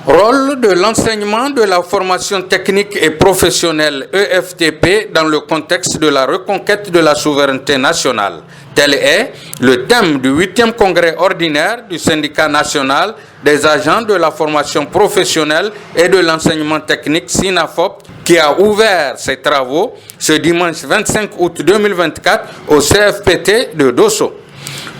Rôle de l'enseignement de la formation technique et professionnelle EFTP dans le contexte de la reconquête de la souveraineté nationale. Tel est le thème du 8e congrès ordinaire du syndicat national des agents de la formation professionnelle et de l'enseignement technique SINAFOP qui a ouvert ses travaux ce dimanche 25 août 2024 au CFPT de Dosso.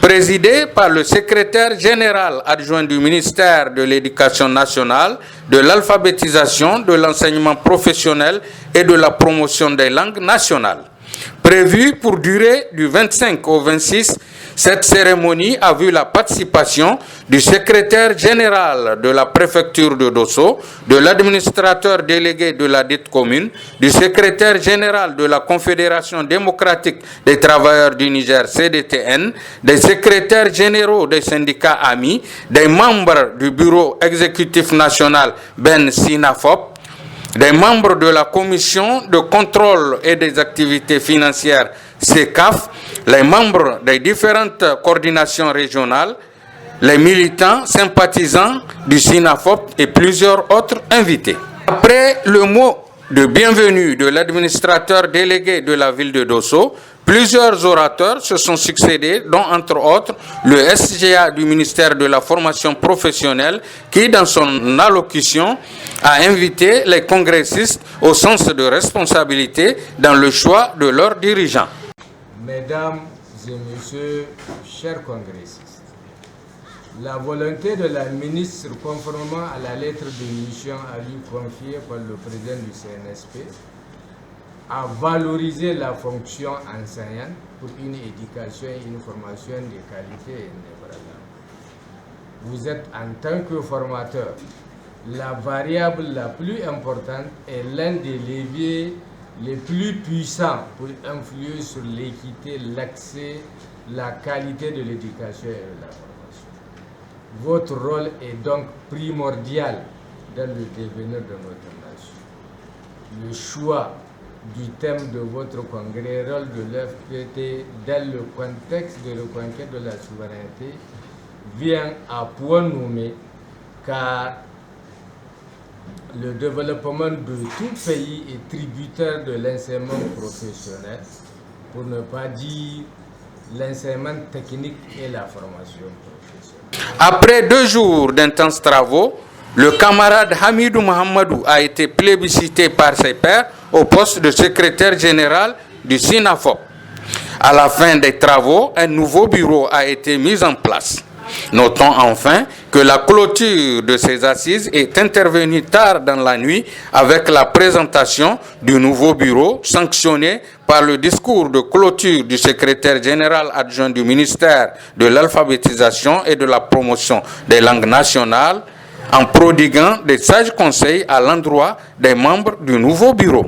Présidé par le secrétaire général adjoint du ministère de l'Éducation nationale, de l'alphabétisation, de l'enseignement professionnel et de la promotion des langues nationales. Prévue pour durer du 25 au 26, cette cérémonie a vu la participation du secrétaire général de la préfecture de Dosso, de l'administrateur délégué de la dite commune, du secrétaire général de la Confédération démocratique des travailleurs du Niger CDTN, des secrétaires généraux des syndicats amis, des membres du bureau exécutif national Ben Sinafop, des membres de la commission de contrôle et des activités financières CECAF, les membres des différentes coordinations régionales, les militants sympathisants du SINAFOP et plusieurs autres invités. Après le mot de bienvenue de l'administrateur délégué de la ville de Dosso, plusieurs orateurs se sont succédés, dont entre autres le SGA du ministère de la formation professionnelle qui, dans son allocution, a invité les congressistes au sens de responsabilité dans le choix de leurs dirigeants. Mesdames et messieurs, chers congressistes, la volonté de la ministre, conformément à la lettre de mission à lui confiée par le président du CNSP, à valoriser la fonction enseignante pour une éducation et une formation de qualité et indépendante. Vous êtes, en tant que formateur, la variable la plus importante et l'un des leviers les plus puissants pour influer sur l'équité, l'accès, la qualité de l'éducation et de la formation. Votre rôle est donc primordial dans le devenir de notre nation. Le choix du thème de votre congrès, rôle de l'FPT dans le contexte de reconquête de la souveraineté, vient à point nommé car le développement de tout pays est tributaire de l'enseignement professionnel, pour ne pas dire l'enseignement technique et la formation professionnelle. Après 2 jours d'intenses travaux, le camarade Hamidou Mohamedou a été plébiscité par ses pairs au poste de secrétaire général du SINAFOP. À la fin des travaux, un nouveau bureau a été mis en place. Notons enfin que la clôture de ces assises est intervenue tard dans la nuit avec la présentation du nouveau bureau sanctionné par le discours de clôture du secrétaire général adjoint du ministère de l'alphabétisation et de la promotion des langues nationales en prodiguant des sages conseils à l'endroit des membres du nouveau bureau.